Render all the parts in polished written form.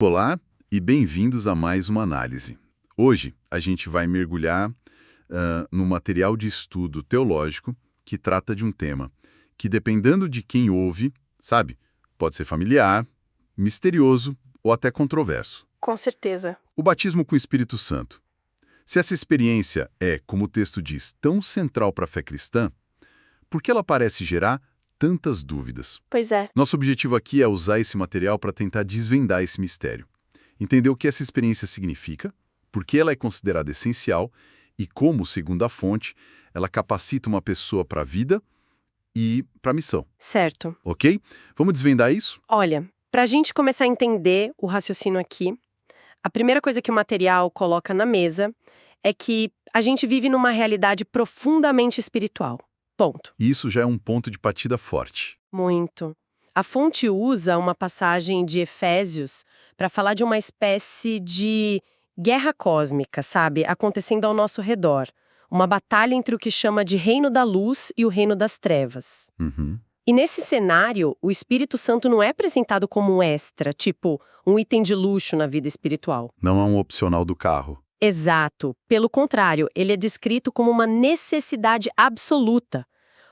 Olá e bem-vindos a mais uma análise. Hoje a gente vai mergulhar no material de estudo teológico que trata de um tema que, dependendo de quem ouve, sabe, pode ser familiar, misterioso ou até controverso. Com certeza. O batismo com o Espírito Santo. Se essa experiência é, como o texto diz, tão central para a fé cristã, por que ela parece gerar tantas dúvidas? Pois é. Nosso objetivo aqui é usar esse material para tentar desvendar esse mistério. Entender o que essa experiência significa, por que ela é considerada essencial e como, segundo a fonte, ela capacita uma pessoa para a vida e para a missão. Certo. Ok? Vamos desvendar isso? Olha, para a gente começar a entender o raciocínio aqui, a primeira coisa que o material coloca na mesa é que a gente vive numa realidade profundamente espiritual. Ponto. E isso já é um ponto de partida forte. Muito. A fonte usa uma passagem de Efésios para falar de uma espécie de guerra cósmica, sabe? Acontecendo ao nosso redor. Uma batalha entre o que chama de reino da luz e o reino das trevas. Uhum. E nesse cenário, o Espírito Santo não é apresentado como um extra, tipo um item de luxo na vida espiritual. Não é um opcional do carro. Exato. Pelo contrário, ele é descrito como uma necessidade absoluta.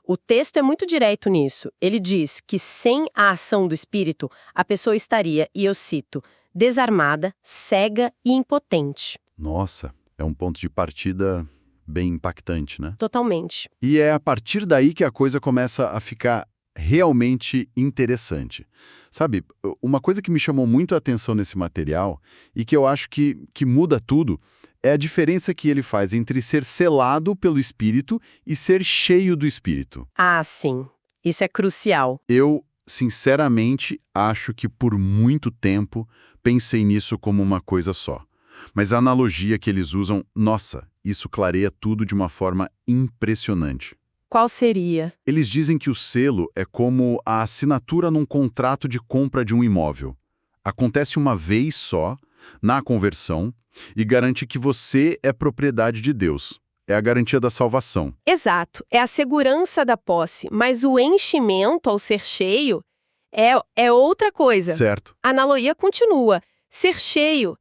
O texto é muito direto nisso. Ele diz que sem a ação do Espírito, a pessoa estaria, e eu cito, desarmada, cega e impotente. Nossa, é um ponto de partida bem impactante, né? Totalmente. E é a partir daí que a coisa começa a ficar realmente interessante. Sabe, uma coisa que me chamou muito a atenção nesse material e que eu acho que muda tudo é a diferença que ele faz entre ser selado pelo Espírito e ser cheio do Espírito. Ah, sim. Isso é crucial. Eu, sinceramente, acho que por muito tempo pensei nisso como uma coisa só. Mas a analogia que eles usam, nossa, isso clareia tudo de uma forma impressionante. Qual seria? Eles dizem que o selo é como a assinatura num contrato de compra de um imóvel. Acontece uma vez só, na conversão, e garante que você é propriedade de Deus. É a garantia da salvação. Exato. É a segurança da posse, mas o enchimento, ao ser cheio, é outra coisa. Certo. A analogia continua. Ser cheio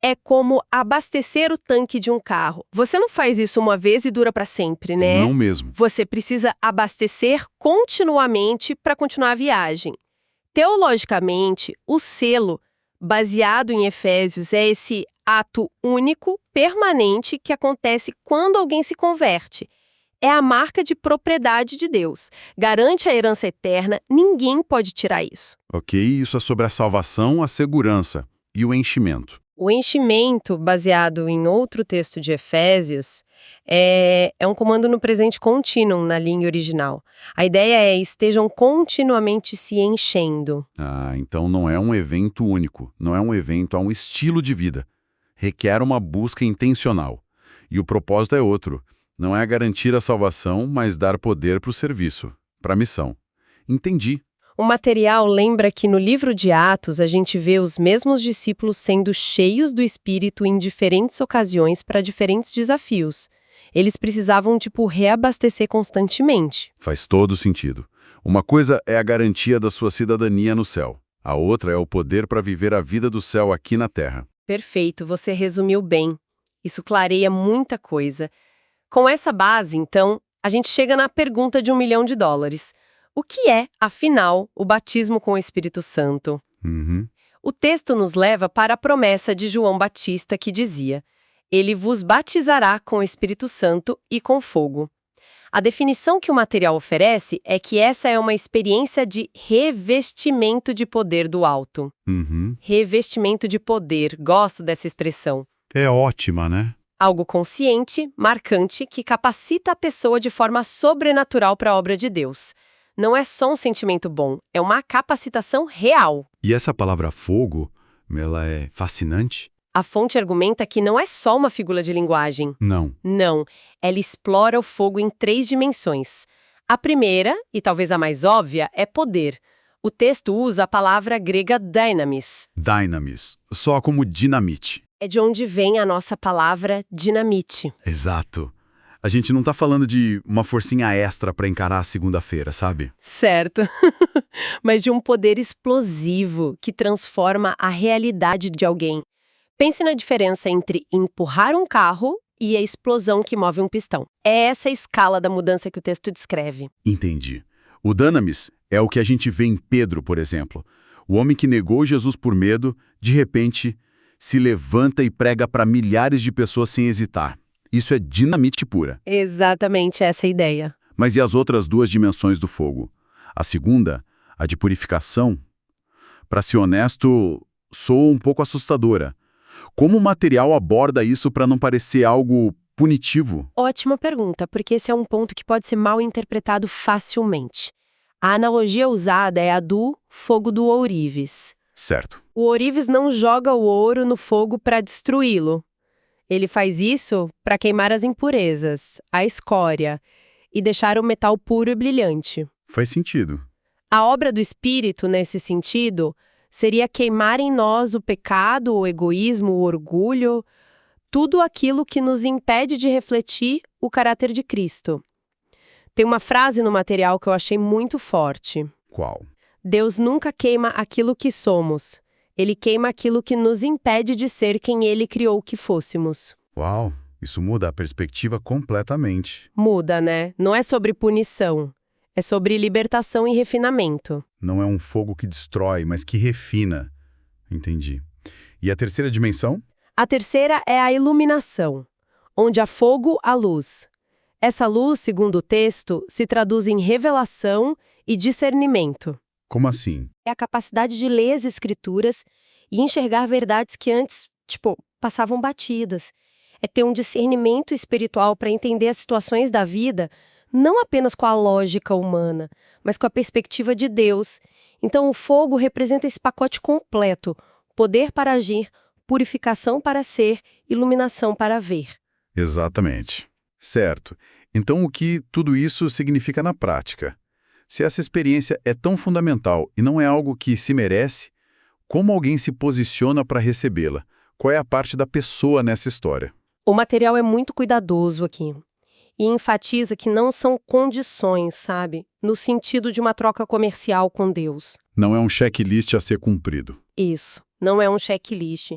é como abastecer o tanque de um carro. Você não faz isso uma vez e dura para sempre, né? Não mesmo. Você precisa abastecer continuamente para continuar a viagem. Teologicamente, o selo, baseado em Efésios, é esse ato único, permanente, que acontece quando alguém se converte. É a marca de propriedade de Deus. Garante a herança eterna, ninguém pode tirar isso. Ok, isso é sobre a salvação, a segurança e o enchimento. O enchimento, baseado em outro texto de Efésios, é um comando no presente contínuo na língua original. A ideia é estejam continuamente se enchendo. Ah, então não é um evento único, não é um evento, é um estilo de vida. Requer uma busca intencional. E o propósito é outro. Não é garantir a salvação, mas dar poder para o serviço, para a missão. Entendi. O material lembra que no livro de Atos a gente vê os mesmos discípulos sendo cheios do Espírito em diferentes ocasiões para diferentes desafios. Eles precisavam, reabastecer constantemente. Faz todo sentido. Uma coisa é a garantia da sua cidadania no céu. A outra é o poder para viver a vida do céu aqui na terra. Perfeito, você resumiu bem. Isso clareia muita coisa. Com essa base, então, a gente chega na pergunta de $1 milhão. O que é, afinal, o batismo com o Espírito Santo? Uhum. O texto nos leva para a promessa de João Batista que dizia: Ele vos batizará com o Espírito Santo e com fogo. A definição que o material oferece é que essa é uma experiência de revestimento de poder do alto. Uhum. Revestimento de poder, gosto dessa expressão. É ótima, né? Algo consciente, marcante, que capacita a pessoa de forma sobrenatural para a obra de Deus. Não é só um sentimento bom, é uma capacitação real. E essa palavra fogo, ela é fascinante? A fonte argumenta que não é só uma figura de linguagem. Não. Não, ela explora o fogo em 3 dimensões. A primeira, e talvez a mais óbvia, é poder. O texto usa a palavra grega dynamis. Dynamis, só como dinamite. É de onde vem a nossa palavra dinamite. Exato. A gente não tá falando de uma forcinha extra para encarar a segunda-feira, sabe? Certo. Mas de um poder explosivo que transforma a realidade de alguém. Pense na diferença entre empurrar um carro e a explosão que move um pistão. É essa a escala da mudança que o texto descreve. Entendi. O dunamis é o que a gente vê em Pedro, por exemplo. O homem que negou Jesus por medo, de repente, se levanta e prega para milhares de pessoas sem hesitar. Isso é dinamite pura. Exatamente essa é a ideia. Mas e as outras duas dimensões do fogo? A segunda, a de purificação, para ser honesto, soa um pouco assustadora. Como o material aborda isso para não parecer algo punitivo? Ótima pergunta, porque esse é um ponto que pode ser mal interpretado facilmente. A analogia usada é a do fogo do ourives. Certo. O ourives não joga o ouro no fogo para destruí-lo. Ele faz isso para queimar as impurezas, a escória, e deixar o metal puro e brilhante. Faz sentido. A obra do Espírito, nesse sentido, seria queimar em nós o pecado, o egoísmo, o orgulho, tudo aquilo que nos impede de refletir o caráter de Cristo. Tem uma frase no material que eu achei muito forte. Qual? Deus nunca queima aquilo que somos. Ele queima aquilo que nos impede de ser quem Ele criou que fôssemos. Uau, isso muda a perspectiva completamente. Muda, né? Não é sobre punição. É sobre libertação e refinamento. Não é um fogo que destrói, mas que refina. Entendi. E a terceira dimensão? A terceira é a iluminação, onde há fogo, há luz. Essa luz, segundo o texto, se traduz em revelação e discernimento. Como assim? É a capacidade de ler as escrituras e enxergar verdades que antes, passavam batidas. É ter um discernimento espiritual para entender as situações da vida, não apenas com a lógica humana, mas com a perspectiva de Deus. Então, o fogo representa esse pacote completo: poder para agir, purificação para ser, iluminação para ver. Exatamente. Certo. Então, o que tudo isso significa na prática? Se essa experiência é tão fundamental e não é algo que se merece, como alguém se posiciona para recebê-la? Qual é a parte da pessoa nessa história? O material é muito cuidadoso aqui e enfatiza que não são condições, sabe? No sentido de uma troca comercial com Deus. Não é um checklist a ser cumprido. Isso, não é um checklist.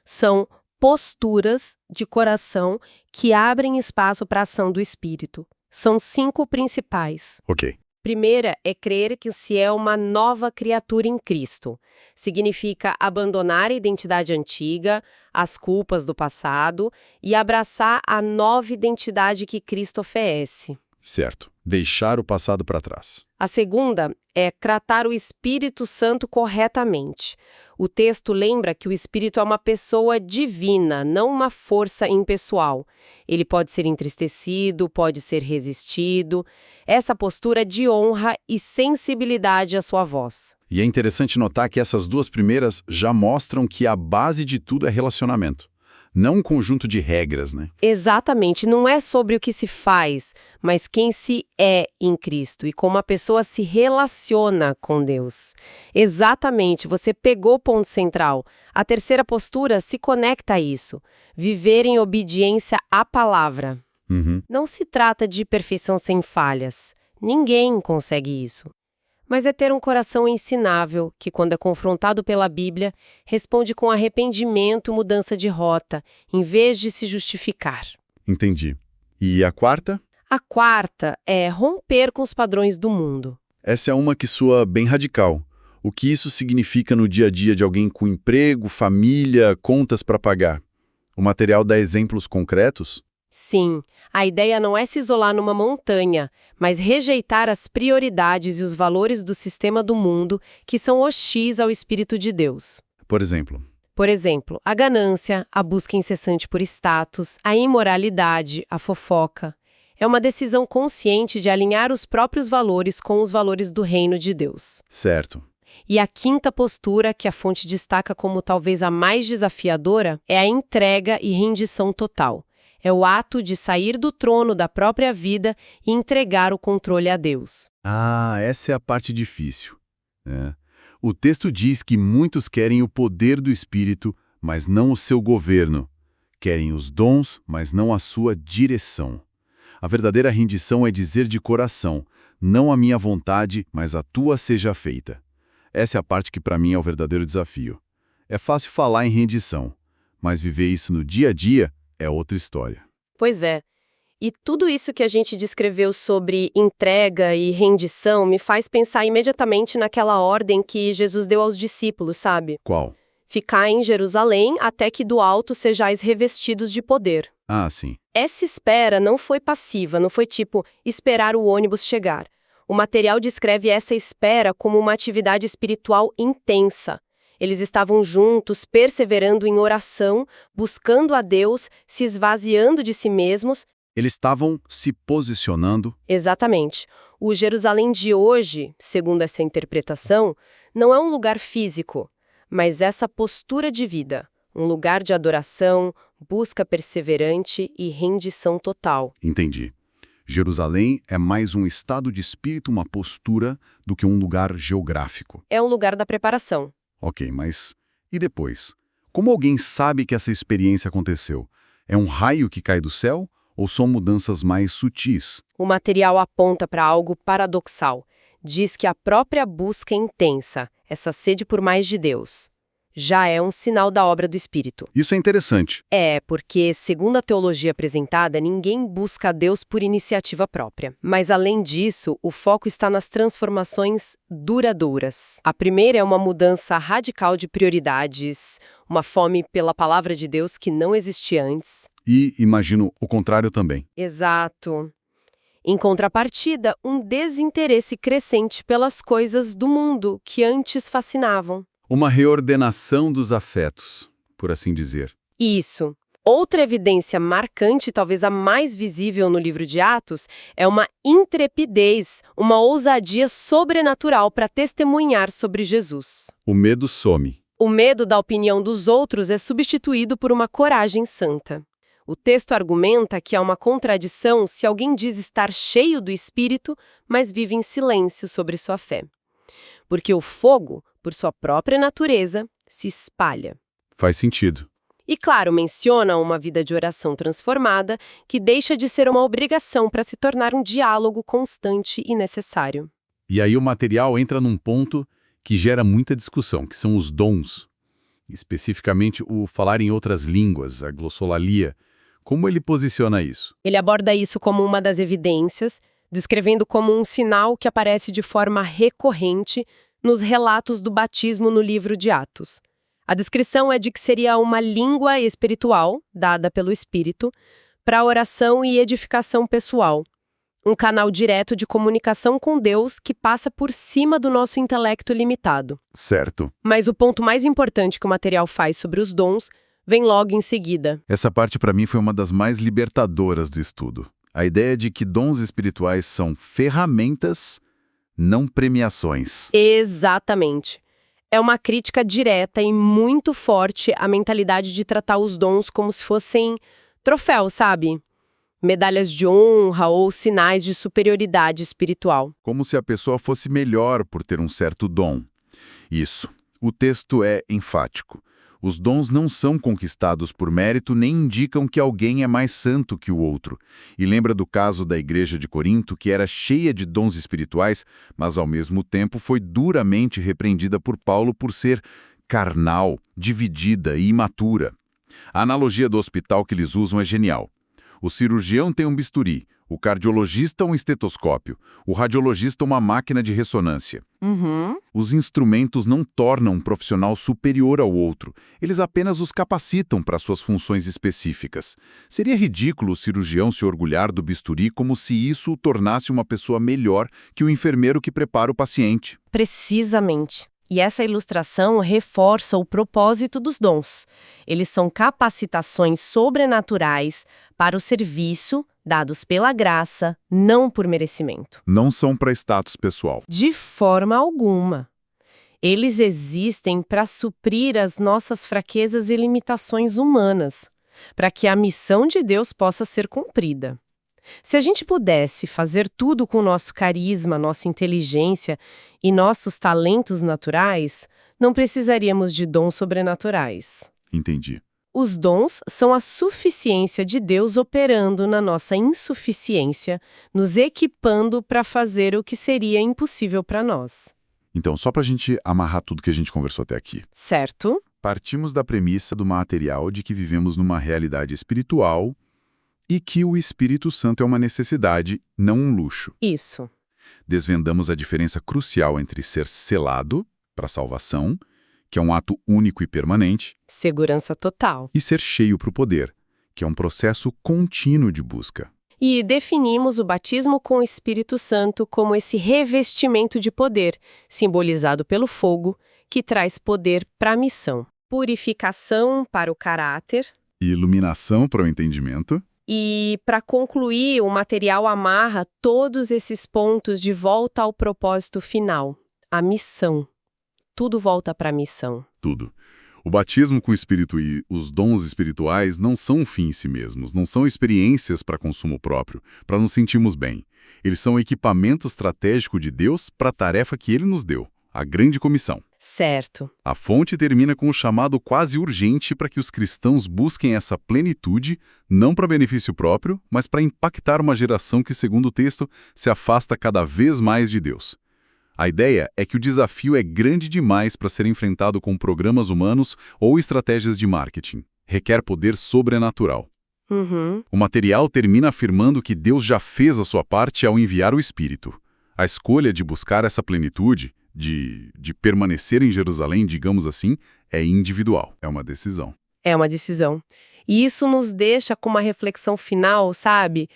São posturas de coração que abrem espaço para a ação do Espírito. São 5 principais. Ok. Primeira é crer que se é uma nova criatura em Cristo. Significa abandonar a identidade antiga, as culpas do passado e abraçar a nova identidade que Cristo oferece. Certo. Deixar o passado para trás. A segunda é tratar o Espírito Santo corretamente. O texto lembra que o Espírito é uma pessoa divina, não uma força impessoal. Ele pode ser entristecido, pode ser resistido. Essa postura é de honra e sensibilidade à sua voz. E é interessante notar que essas duas primeiras já mostram que a base de tudo é relacionamento. Não um conjunto de regras, né? Exatamente, não é sobre o que se faz, mas quem se é em Cristo e como a pessoa se relaciona com Deus. Exatamente, você pegou o ponto central. A terceira postura se conecta a isso. Viver em obediência à palavra. Não se trata de perfeição sem falhas. Ninguém consegue isso. Mas é ter um coração ensinável, que quando é confrontado pela Bíblia, responde com arrependimento e mudança de rota, em vez de se justificar. Entendi. E a quarta? A quarta é romper com os padrões do mundo. Essa é uma que soa bem radical. O que isso significa no dia a dia de alguém com emprego, família, contas para pagar? O material dá exemplos concretos? Sim, a ideia não é se isolar numa montanha, mas rejeitar as prioridades e os valores do sistema do mundo que são hostis ao Espírito de Deus. Por exemplo? Por exemplo, a ganância, a busca incessante por status, a imoralidade, a fofoca. É uma decisão consciente de alinhar os próprios valores com os valores do reino de Deus. Certo. E a quinta postura, que a fonte destaca como talvez a mais desafiadora, é a entrega e rendição total. É o ato de sair do trono da própria vida e entregar o controle a Deus. Ah, essa é a parte difícil. O texto diz que muitos querem o poder do Espírito, mas não o seu governo. Querem os dons, mas não a sua direção. A verdadeira rendição é dizer de coração, não a minha vontade, mas a tua seja feita. Essa é a parte que para mim é o verdadeiro desafio. É fácil falar em rendição, mas viver isso no dia a dia é outra história. Pois é. E tudo isso que a gente descreveu sobre entrega e rendição me faz pensar imediatamente naquela ordem que Jesus deu aos discípulos, sabe? Qual? Ficar em Jerusalém até que do alto sejais revestidos de poder. Ah, sim. Essa espera não foi passiva, não foi tipo esperar o ônibus chegar. O material descreve essa espera como uma atividade espiritual intensa. Eles estavam juntos, perseverando em oração, buscando a Deus, se esvaziando de si mesmos. Eles estavam se posicionando. Exatamente. O Jerusalém de hoje, segundo essa interpretação, não é um lugar físico, mas essa postura de vida, um lugar de adoração, busca perseverante e rendição total. Entendi. Jerusalém é mais um estado de espírito, uma postura, do que um lugar geográfico. É um lugar da preparação. Ok, mas e depois? Como alguém sabe que essa experiência aconteceu? É um raio que cai do céu ou são mudanças mais sutis? O material aponta para algo paradoxal. Diz que a própria busca intensa, essa sede por mais de Deus, já é um sinal da obra do Espírito. Isso é interessante. É, porque, segundo a teologia apresentada, ninguém busca a Deus por iniciativa própria. Mas, além disso, o foco está nas transformações duradouras. A primeira é uma mudança radical de prioridades, uma fome pela palavra de Deus que não existia antes. E imagino o contrário também. Exato. Em contrapartida, um desinteresse crescente pelas coisas do mundo que antes fascinavam. Uma reordenação dos afetos, por assim dizer. Isso. Outra evidência marcante, talvez a mais visível no livro de Atos, é uma intrepidez, uma ousadia sobrenatural para testemunhar sobre Jesus. O medo some. O medo da opinião dos outros é substituído por uma coragem santa. O texto argumenta que há uma contradição se alguém diz estar cheio do Espírito, mas vive em silêncio sobre sua fé. Porque o fogo, por sua própria natureza, se espalha. Faz sentido. E, claro, menciona uma vida de oração transformada que deixa de ser uma obrigação para se tornar um diálogo constante e necessário. E aí o material entra num ponto que gera muita discussão, que são os dons. Especificamente o falar em outras línguas, a glossolalia. Como ele posiciona isso? Ele aborda isso como uma das evidências, descrevendo como um sinal que aparece de forma recorrente nos relatos do batismo no livro de Atos. A descrição é de que seria uma língua espiritual, dada pelo Espírito, para oração e edificação pessoal. Um canal direto de comunicação com Deus que passa por cima do nosso intelecto limitado. Certo. Mas o ponto mais importante que o material faz sobre os dons vem logo em seguida. Essa parte para mim foi uma das mais libertadoras do estudo. A ideia de que dons espirituais são ferramentas, não premiações. Exatamente. É uma crítica direta e muito forte à mentalidade de tratar os dons como se fossem troféus, sabe? Medalhas de honra ou sinais de superioridade espiritual. Como se a pessoa fosse melhor por ter um certo dom. Isso. O texto é enfático. Os dons não são conquistados por mérito nem indicam que alguém é mais santo que o outro. E lembra do caso da igreja de Corinto, que era cheia de dons espirituais, mas ao mesmo tempo foi duramente repreendida por Paulo por ser carnal, dividida e imatura. A analogia do hospital que eles usam é genial. O cirurgião tem um bisturi, o cardiologista um estetoscópio, o radiologista uma máquina de ressonância. Os instrumentos não tornam um profissional superior ao outro, eles apenas os capacitam para suas funções específicas. Seria ridículo o cirurgião se orgulhar do bisturi como se isso o tornasse uma pessoa melhor que o enfermeiro que prepara o paciente. Precisamente. E essa ilustração reforça o propósito dos dons. Eles são capacitações sobrenaturais para o serviço, dados pela graça, não por merecimento. Não são para status pessoal. De forma alguma. Eles existem para suprir as nossas fraquezas e limitações humanas, para que a missão de Deus possa ser cumprida. Se a gente pudesse fazer tudo com nosso carisma, nossa inteligência e nossos talentos naturais, não precisaríamos de dons sobrenaturais. Entendi. Os dons são a suficiência de Deus operando na nossa insuficiência, nos equipando para fazer o que seria impossível para nós. Então, só para a gente amarrar tudo que a gente conversou até aqui. Certo? Partimos da premissa do material de que vivemos numa realidade espiritual e que o Espírito Santo é uma necessidade, não um luxo. Isso. Desvendamos a diferença crucial entre ser selado para a salvação, que é um ato único e permanente, Segurança total. e ser cheio para o poder, que é um processo contínuo de busca. E definimos o batismo com o Espírito Santo como esse revestimento de poder, simbolizado pelo fogo, que traz poder para a missão. Purificação para o caráter. E iluminação para o entendimento. E, para concluir, o material amarra todos esses pontos de volta ao propósito final, a missão. Tudo volta para a missão. Tudo. O batismo com o Espírito e os dons espirituais não são um fim em si mesmos, não são experiências para consumo próprio, para nos sentirmos bem. Eles são equipamento estratégico de Deus para a tarefa que Ele nos deu, a grande comissão. Certo. A fonte termina com um chamado quase urgente para que os cristãos busquem essa plenitude, não para benefício próprio, mas para impactar uma geração que, segundo o texto, se afasta cada vez mais de Deus. A ideia é que o desafio é grande demais para ser enfrentado com programas humanos ou estratégias de marketing. Requer poder sobrenatural. O material termina afirmando que Deus já fez a sua parte ao enviar o Espírito. A escolha de buscar essa plenitude, de permanecer em Jerusalém, digamos assim, é individual. É uma decisão. É uma decisão. E isso nos deixa com uma reflexão final, sabe?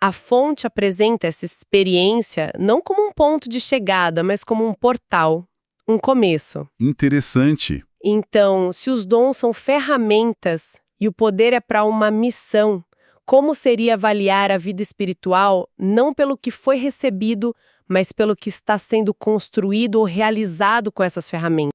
A fonte apresenta essa experiência não como um ponto de chegada, mas como um portal, um começo. Interessante. Então, se os dons são ferramentas e o poder é para uma missão, como seria avaliar a vida espiritual não pelo que foi recebido, mas pelo que está sendo construído ou realizado com essas ferramentas?